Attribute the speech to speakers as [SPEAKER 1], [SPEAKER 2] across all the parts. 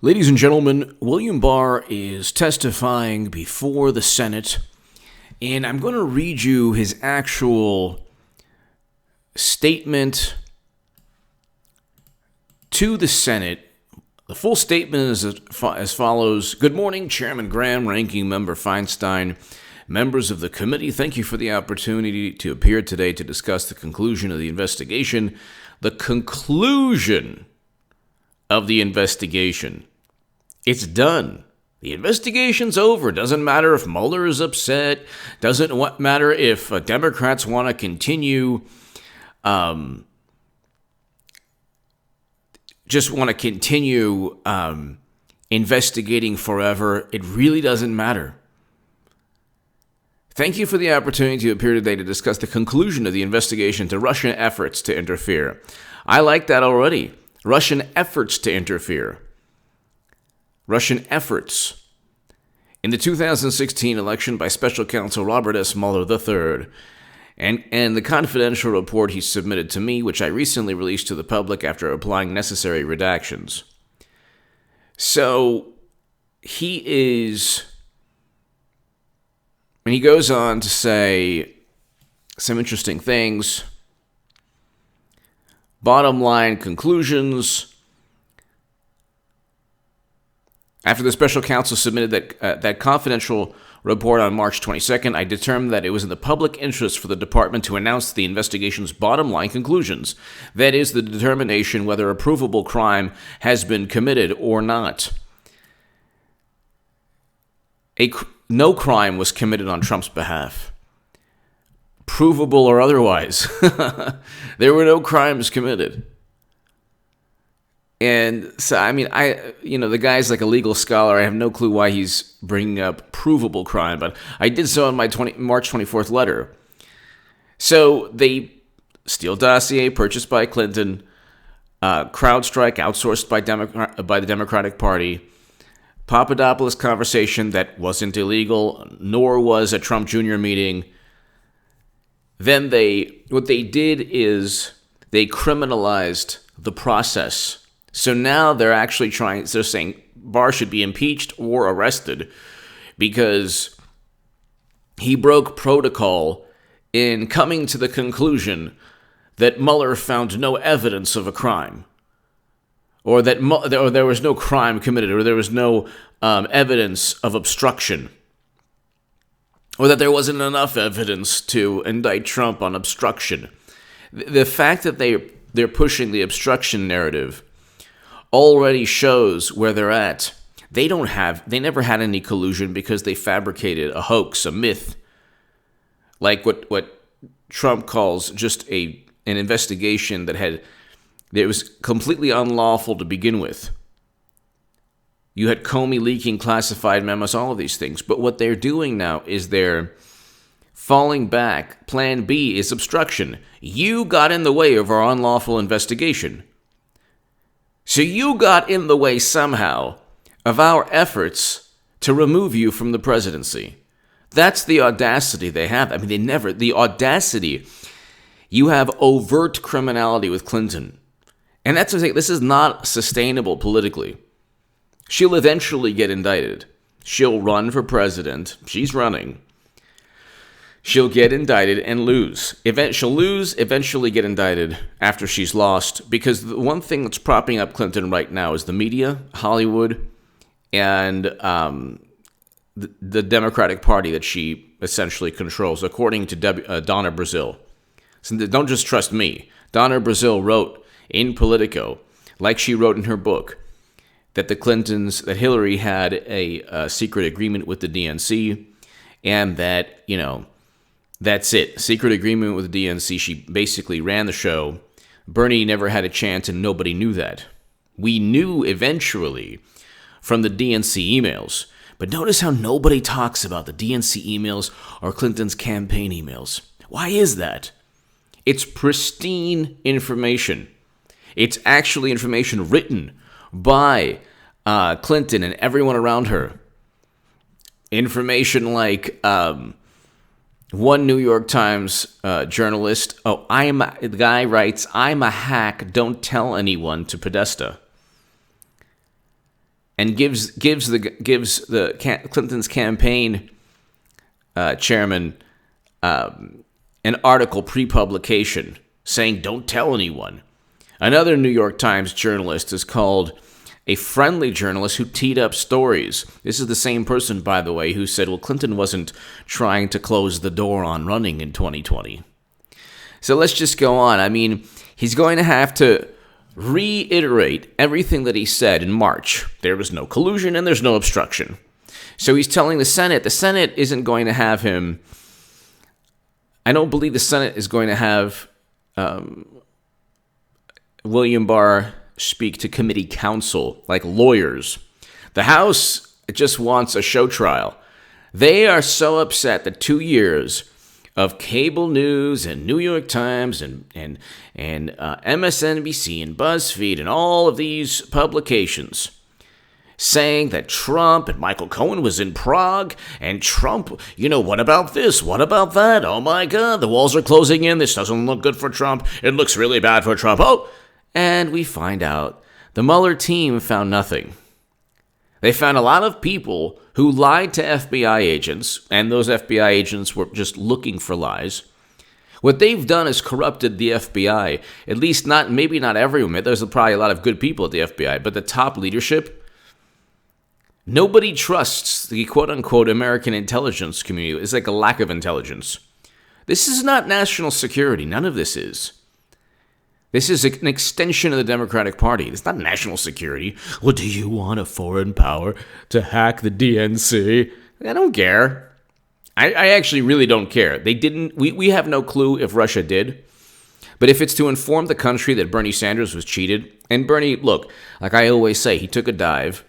[SPEAKER 1] Ladies and gentlemen, William Barr is testifying before the Senate, and I'm going to read you his actual statement to the Senate. The full statement is as follows. Good morning, Chairman Graham, Ranking Member Feinstein, members of the committee. Thank you for the opportunity to appear today to discuss the conclusion of the investigation. The conclusion of the investigation. It's done. The investigation's over. Doesn't matter if Mueller is upset. Doesn't matter if Democrats want to continue investigating forever. It really doesn't matter. Thank you for the opportunity to appear today to discuss the conclusion of the investigation into Russian efforts to interfere. I like that already. Russian efforts to interfere. Russian efforts. In the 2016 election by Special Counsel Robert S. Mueller III, and the confidential report he submitted to me, which I recently released to the public after applying necessary redactions. So, he goes on to say some interesting things. Bottom line conclusions. After the special counsel submitted that confidential report on March 22nd, I determined that it was in the public interest for the department to announce the investigation's bottom line conclusions. That is, the determination whether a provable crime has been committed or not. No crime was committed on Trump's behalf, provable or otherwise. There were no crimes committed. And so, the guy's like a legal scholar. I have no clue why he's bringing up provable crime, but I did so in my March 24th letter. So they Steele dossier purchased by Clinton, CrowdStrike outsourced by the Democratic Party, Papadopoulos conversation that wasn't illegal, nor was a Trump Jr. meeting. Then what they did is they criminalized the process. So now they're saying Barr should be impeached or arrested because he broke protocol in coming to the conclusion that Mueller found no evidence of a crime, or that there was no crime committed, or there was no evidence of obstruction, or that there wasn't enough evidence to indict Trump on obstruction. The fact that they're pushing the obstruction narrative already shows where they're at. They never had any collusion because they fabricated a hoax, a myth, like what Trump calls just an investigation that was completely unlawful to begin with. You had Comey leaking classified memos, all of these things. But what they're doing now is they're falling back. Plan B is obstruction. You got in the way of our unlawful investigation. So you got in the way somehow of our efforts to remove you from the presidency. That's the audacity they have. The audacity. You have overt criminality with Clinton. And that's what I'm saying. This is not sustainable politically. She'll eventually get indicted. She'll run for president. She's running. She'll get indicted and lose. She'll lose, eventually get indicted after she's lost. Because the one thing that's propping up Clinton right now is the media, Hollywood, and the Democratic Party that she essentially controls, according to Donna Brazile. So don't just trust me. Donna Brazile wrote in Politico, like she wrote in her book, that that Hillary had a secret agreement with the DNC, and that, that's it. Secret agreement with the DNC. She basically ran the show. Bernie never had a chance, and nobody knew that. We knew eventually from the DNC emails. But notice how nobody talks about the DNC emails or Clinton's campaign emails. Why is that? It's pristine information. It's actually information written by Clinton and everyone around her. Information like one New York Times journalist, the guy writes, "I'm a hack, don't tell anyone," to Podesta.
[SPEAKER 2] and gives Clinton's campaign chairman an article pre-publication saying, "Don't tell anyone." Another New York Times journalist is called a friendly journalist who teed up stories. This is the same person, by the way, who said, well, Clinton wasn't trying to close the door on running in 2020. So let's just go on. I mean, he's going to have to reiterate everything that he said in March. There was no collusion and there's no obstruction. So he's telling the Senate isn't going to have him. I don't believe the Senate is going to have William Barr speak to committee counsel like lawyers. The House just wants a show trial. They are so upset that 2 years of cable news and New York Times and MSNBC and BuzzFeed and all of these publications saying that Trump and Michael Cohen was in Prague and Trump, what about this? What about that? Oh my God, the walls are closing in. This doesn't look good for Trump. It looks really bad for Trump. Oh, and we find out the Mueller team found nothing. They found a lot of people who lied to FBI agents, and those FBI agents were just looking for lies. What they've done is corrupted the FBI. At least maybe not everyone. There's probably a lot of good people at the FBI, but the top leadership, nobody trusts the quote-unquote American intelligence community. It's like a lack of intelligence. This is not national security. None of this is. This is an extension of the Democratic Party. It's not national security. Well, do you want a foreign power to hack the DNC? I don't care. I actually really don't care. They didn't. We have no clue if Russia did. But if it's to inform the country that Bernie Sanders was cheated, and Bernie, look, like I always say, he took a dive,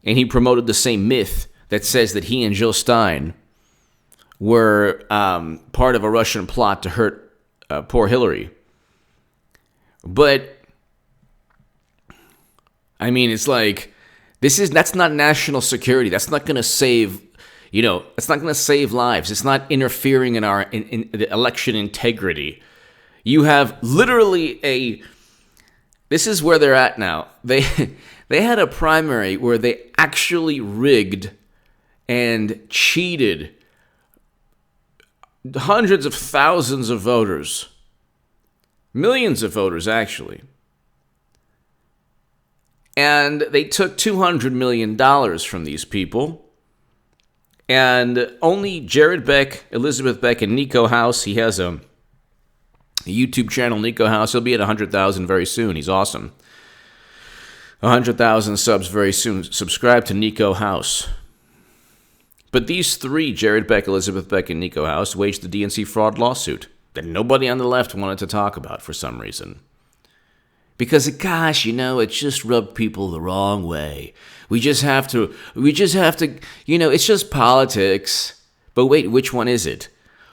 [SPEAKER 2] and he promoted the same myth that says that he and Jill Stein were part of a Russian plot to hurt poor Hillary. But, I mean, it's like, that's not national security. That's not going to save, it's not going to save lives. It's not interfering in our in the election integrity. You have literally this is where they're at now. They had a primary where they actually rigged and cheated hundreds of thousands of voters. Millions of voters, actually. And they took $200 million from these people. And only Jared Beck, Elizabeth Beck, and Nico House, he has a YouTube channel, Nico House. He'll be at 100,000 very soon. He's awesome. 100,000 subs very soon. Subscribe to Nico House. But these three, Jared Beck, Elizabeth Beck, and Nico House, waged the DNC fraud lawsuit that nobody on the left wanted to talk about for some reason. Because, gosh, it just rubbed people the wrong way. We just have to, it's just politics. But wait, which one is it?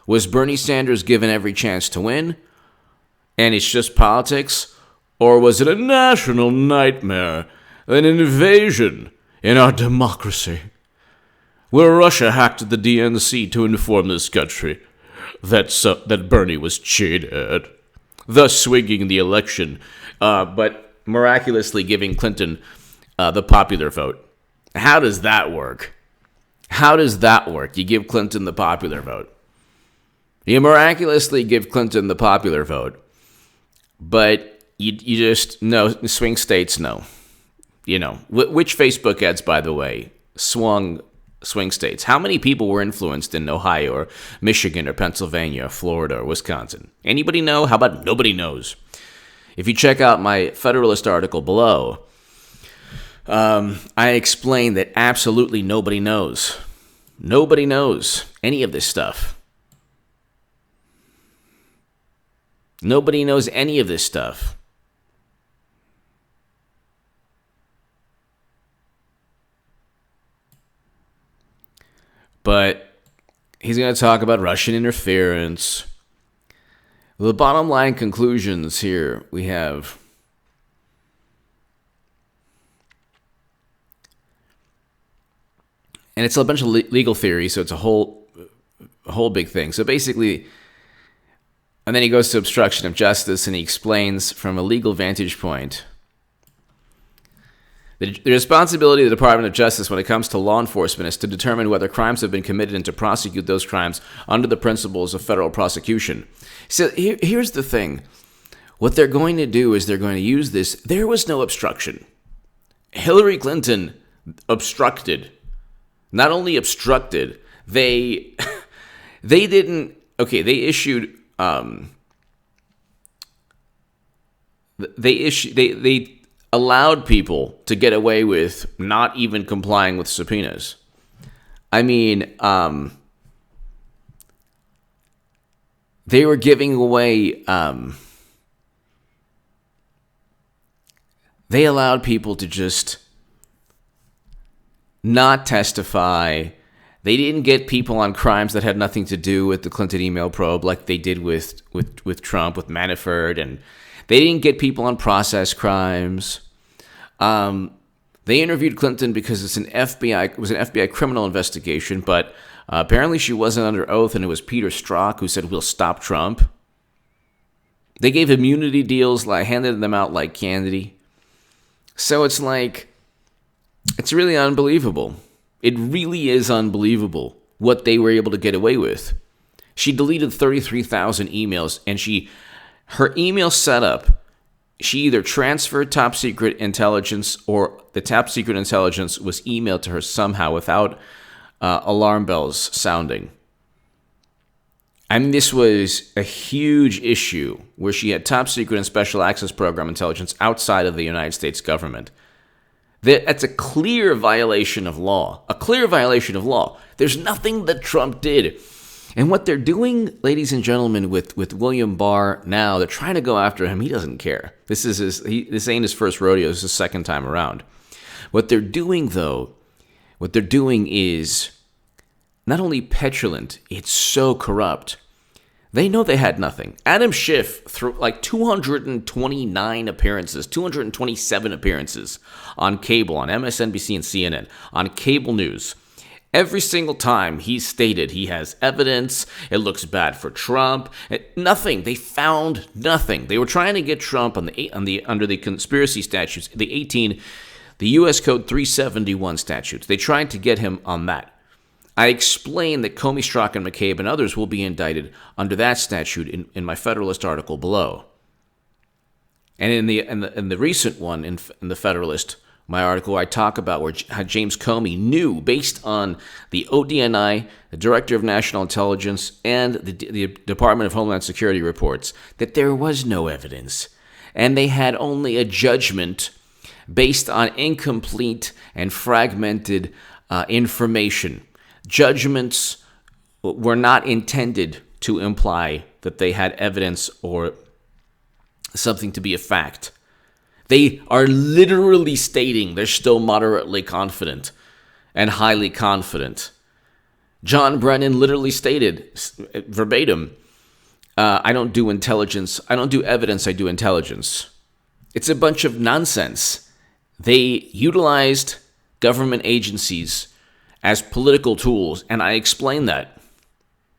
[SPEAKER 2] Was Bernie Sanders given every chance to win, and it's just politics? Or was it a national nightmare, an invasion in our democracy, where Russia hacked the DNC to inform this country that Bernie was cheated, thus swinging the election, but miraculously giving Clinton the popular vote? How does that work? You give Clinton the popular vote. You miraculously give Clinton the popular vote, but you just, no, swing states, no. Which Facebook ads, by the way, swung swing states? How many people were influenced in Ohio or Michigan or Pennsylvania or Florida or Wisconsin? Anybody know? How about nobody knows? If you check out my Federalist article below, I explain that absolutely nobody knows. Nobody knows any of this stuff. Nobody knows any of this stuff. But he's going to talk about Russian interference. The bottom line conclusions here we have. And it's a bunch of legal theory, so it's a whole big thing. So basically, and then he goes to obstruction of justice, and he explains from a legal vantage point
[SPEAKER 1] The responsibility of the Department of Justice when it comes to law enforcement is to determine whether crimes have been committed and to prosecute those crimes under the principles of federal prosecution. So here's the thing. What they're going to do is they're going to use this. There was no obstruction. Hillary Clinton obstructed. Not only obstructed, they didn't. Okay, they issued. They allowed people to get away with not even complying with subpoenas. I mean, they were giving away. They allowed people to just not testify. They didn't get people on crimes that had nothing to do with the Clinton email probe, like they did with Trump, with Manafort, and they didn't get people on process crimes. They interviewed Clinton because it was an FBI criminal investigation, but apparently she wasn't under oath, and it was Peter Strzok who said, "We'll stop Trump." They gave immunity deals, handed them out like candy. So it's really unbelievable. It really is unbelievable what they were able to get away with. She deleted 33,000 emails, and her email setup, she either transferred top secret intelligence or the top secret intelligence was emailed to her somehow without alarm bells sounding. I mean, this was a huge issue where she had top secret and special access program intelligence outside of the United States government. That's a clear violation of law. A clear violation of law. There's nothing that Trump did. And what they're doing, ladies and gentlemen, with William Barr now, they're trying to go after him. He doesn't care. This ain't his first rodeo. This is his second time around. What they're doing, though, is not only petulant, it's so corrupt. They know they had nothing. Adam Schiff, through 229 appearances, 227 appearances on cable, on MSNBC and CNN, on cable news. Every single time he stated he has evidence, it looks bad for Trump. Nothing. They found nothing. They were trying to get Trump under the conspiracy statutes, the U.S. Code 371 statutes. They tried to get him on that. I explained that Comey, Strzok, and McCabe and others will be indicted under that statute in my Federalist article below. And in the recent one in the Federalist, my article, I talk about how James Comey knew, based on the ODNI, the Director of National Intelligence, and the Department of Homeland Security reports, that there was no evidence. And they had only a judgment based on incomplete and fragmented information. Judgments were not intended to imply that they had evidence or something to be a fact. They are literally stating they're still moderately confident and highly confident. John Brennan literally stated, verbatim, I don't do intelligence. I don't do evidence. I do intelligence. It's a bunch of nonsense. They utilized government agencies as political tools, and I explain that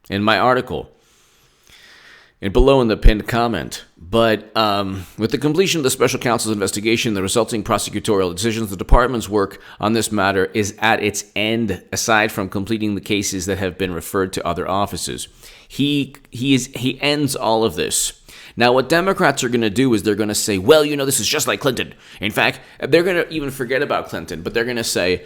[SPEAKER 1] in my article and below in the pinned comment. But with the completion of the special counsel's investigation, the resulting prosecutorial decisions, the department's work on this matter is at its end, aside from completing the cases that have been referred to other offices. He ends all of this. Now, what Democrats are going to do is they're going to say, well, this is just like Clinton. In fact, they're going to even forget about Clinton, but they're going to say,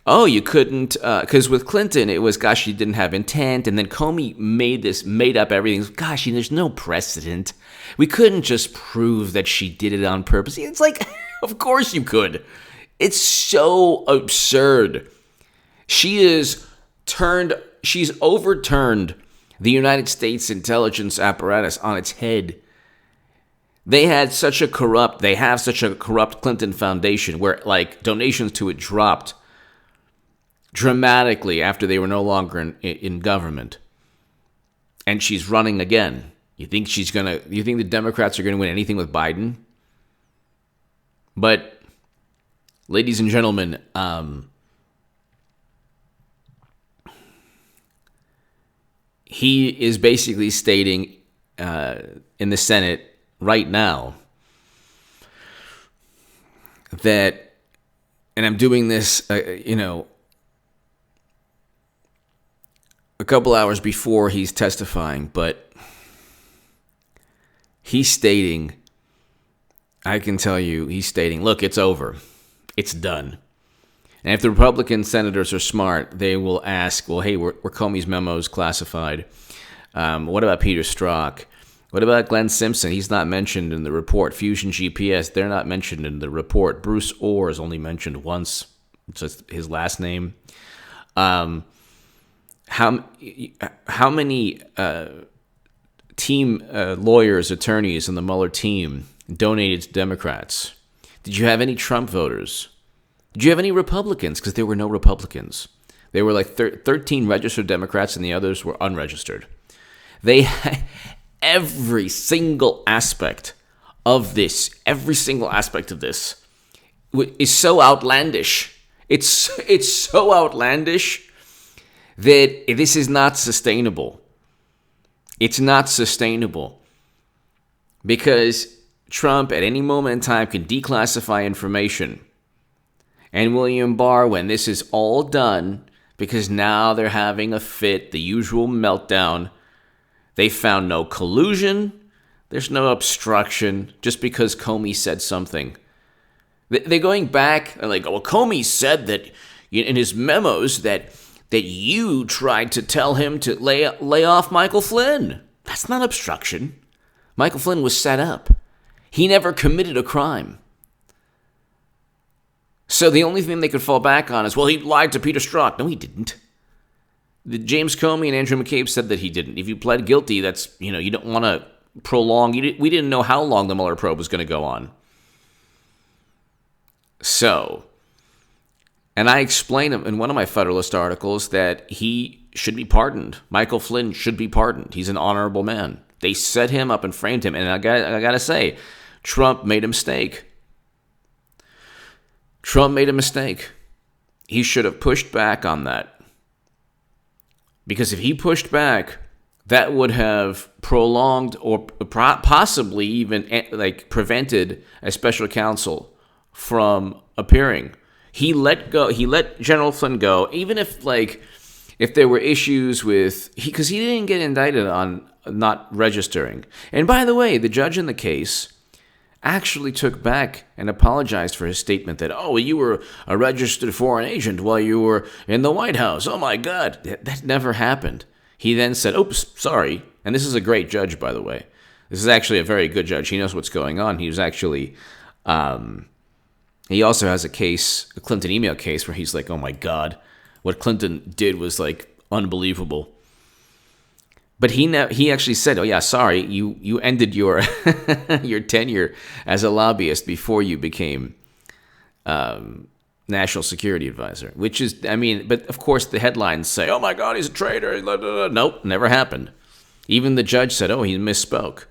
[SPEAKER 1] oh, you couldn't, because with Clinton, it was, gosh, she didn't have intent, and then Comey made up everything. Gosh, there's no precedent. We couldn't just prove that she did it on purpose. It's like, of course you could. It's so absurd. She's overturned the United States intelligence apparatus on its head. They have such a corrupt Clinton Foundation where, donations to it dropped dramatically after they were no longer in government. And she's running again. You think the Democrats are going to win anything with Biden? But, ladies and gentlemen, he is basically stating in the Senate right now that and I'm doing this, a couple hours before he's testifying, but he's stating, I can tell you, he's stating, look, it's over. It's done. And if the Republican senators are smart, they will ask, well, hey, were Comey's memos classified? What about Peter Strzok? What about Glenn Simpson? He's not mentioned in the report. Fusion GPS, they're not mentioned in the report. Bruce Orr is only mentioned once. It's just his last name. How many team lawyers, attorneys in the Mueller team donated to Democrats? Did you have any Trump voters? Did you have any Republicans? Because there were no Republicans. There were like 13 registered Democrats and the others were unregistered. They every single aspect of this is so outlandish. It's so outlandish that this is not sustainable. It's not sustainable because Trump at any moment in time can declassify information. And William Barr, when this is all done, because now they're having a fit, the usual meltdown, they found no collusion, there's no obstruction, just because Comey said something. They're going back, and like, well, Comey said that in his memos that you tried to tell him to lay off Michael Flynn. That's not obstruction. Michael Flynn was set up. He never committed a crime. So the only thing they could fall back on is, well, he lied to Peter Strzok. No, he didn't. James Comey and Andrew McCabe said that he didn't. If you pled guilty, that's, you don't want to prolong. We didn't know how long the Mueller probe was going to go on. So, and I explained in one of my Federalist articles that he should be pardoned. Michael Flynn should be pardoned. He's an honorable man. They set him up and framed him. And I got to say, Trump made a mistake. Trump made a mistake. He should have pushed back on that. Because if he pushed back, that would have prolonged or possibly even prevented a special counsel from appearing. He let General Flynn go, even if there were issues with, because he didn't get indicted on not registering. And by the way, the judge in the case actually took back and apologized for his statement that, oh, you were a registered foreign agent while you were in the White House. Oh, my God. That never happened. He then said, oops, sorry. And this is a great judge, by the way. This is actually a very good judge. He knows what's going on. He was actually, he also has a Clinton email case where he's like, oh, my God. What Clinton did was unbelievable. But he actually said, oh, yeah, sorry, you ended your your tenure as a lobbyist before you became national security advisor, which is, but of course the headlines say, oh, my God, he's a traitor. Nope, never happened. Even the judge said, oh, he misspoke.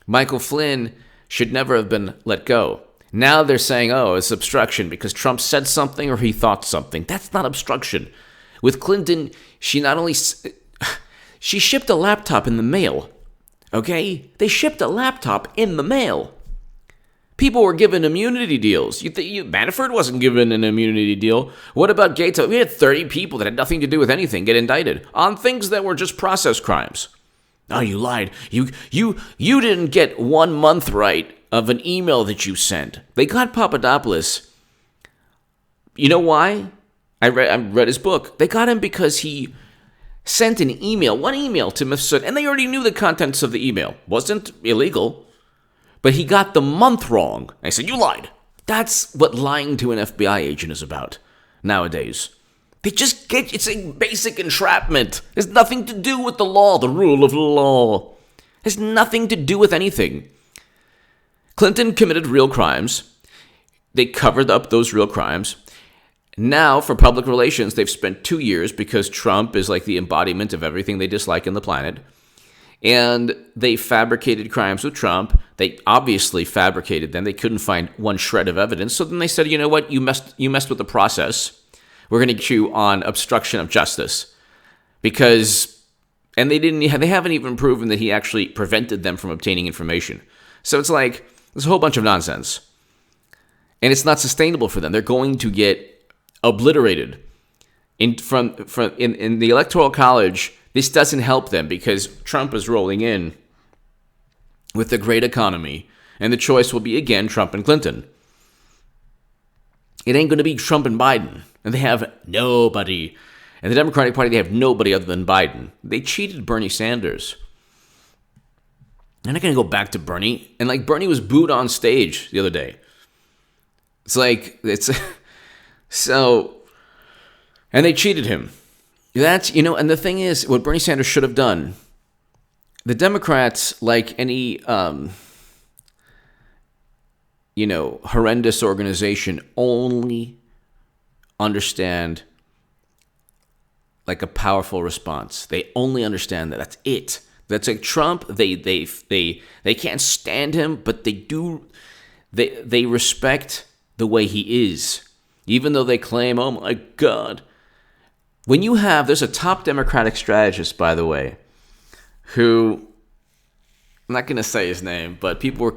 [SPEAKER 1] Michael Flynn should never have been let go. Now they're saying, oh, it's obstruction because Trump said something or he thought something. That's not obstruction. With Clinton, she not only... She shipped a laptop in the mail, okay? They shipped a laptop in the mail. People were given immunity deals. Manafort wasn't given an immunity deal. What about Gates? We had 30 people that had nothing to do with anything get indicted on things that were just process crimes. Oh, you lied. You didn't get 1 month right of an email that you sent. They got Papadopoulos. You know why? I read his book. They got him because he sent one email to Mifsud, and they already knew the contents of the email. Wasn't illegal, but he got the month wrong. I said, you lied. That's what lying to an FBI agent is about nowadays. They just it's a basic entrapment. It has nothing to do with the law, the rule of law. It has nothing to do with anything. Clinton committed real crimes. They covered up those real crimes. Now, for public relations, they've spent 2 years because Trump is like the embodiment of everything they dislike in the planet. And they fabricated crimes with Trump. They obviously fabricated them. They couldn't find one shred of evidence. So then they said, you know what? You messed with the process. We're going to get you on obstruction of justice. And they haven't even proven that he actually prevented them from obtaining information. So it's like, there's a whole bunch of nonsense. And it's not sustainable for them. They're going to get obliterated. In the Electoral College, this doesn't help them because Trump is rolling in with a great economy, and the choice will be, again, Trump and Clinton. It ain't going to be Trump and Biden, and they have nobody. And the Democratic Party, they have nobody other than Biden. They cheated Bernie Sanders. I'm not going to go back to Bernie. And like Bernie was booed on stage the other day. It's so, and they cheated him. That's, and the thing is, what Bernie Sanders should have done, the Democrats, like any, horrendous organization, only understand like a powerful response. They only understand that. That's it. That's like Trump. They can't stand him, but they do. They respect the way he is, even though they claim, "Oh my God." When you have, there's a top Democratic strategist, by the way, who I'm not going to say his name, but people were.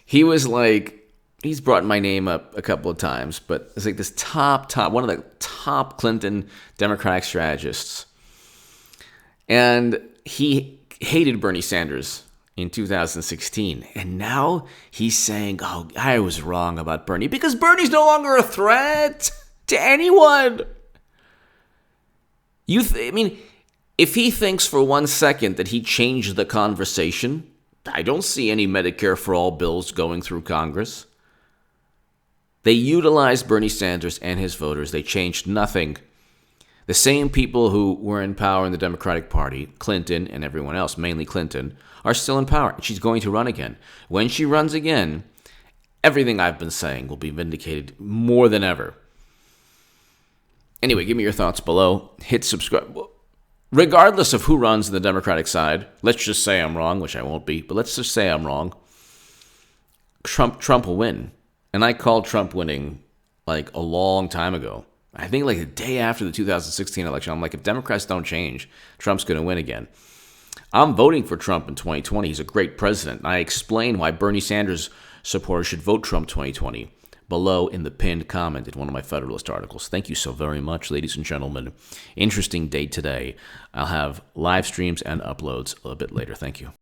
[SPEAKER 1] He was like. He's brought my name up a couple of times, but it's like this one of the top Clinton Democratic strategists. And he hated Bernie Sanders in 2016. And now he's saying, oh, I was wrong about Bernie because Bernie's no longer a threat to anyone. If he thinks for 1 second that he changed the conversation, I don't see any Medicare for all bills going through Congress. They utilized Bernie Sanders and his voters. They changed nothing. The same people who were in power in the Democratic Party, Clinton and everyone else, mainly Clinton, are still in power. She's going to run again. When she runs again, everything I've been saying will be vindicated more than ever. Anyway, give me your thoughts below. Hit subscribe. Regardless of who runs on the Democratic side, let's just say I'm wrong, which I won't be, but let's just say I'm wrong. Trump will win. And I called Trump winning like a long time ago. I think like the day after the 2016 election. I'm like, if Democrats don't change, Trump's going to win again. I'm voting for Trump in 2020. He's a great president. And I explain why Bernie Sanders supporters should vote Trump 2020 below in the pinned comment in one of my Federalist articles. Thank you so very much, ladies and gentlemen. Interesting day today. I'll have live streams and uploads a bit later. Thank you.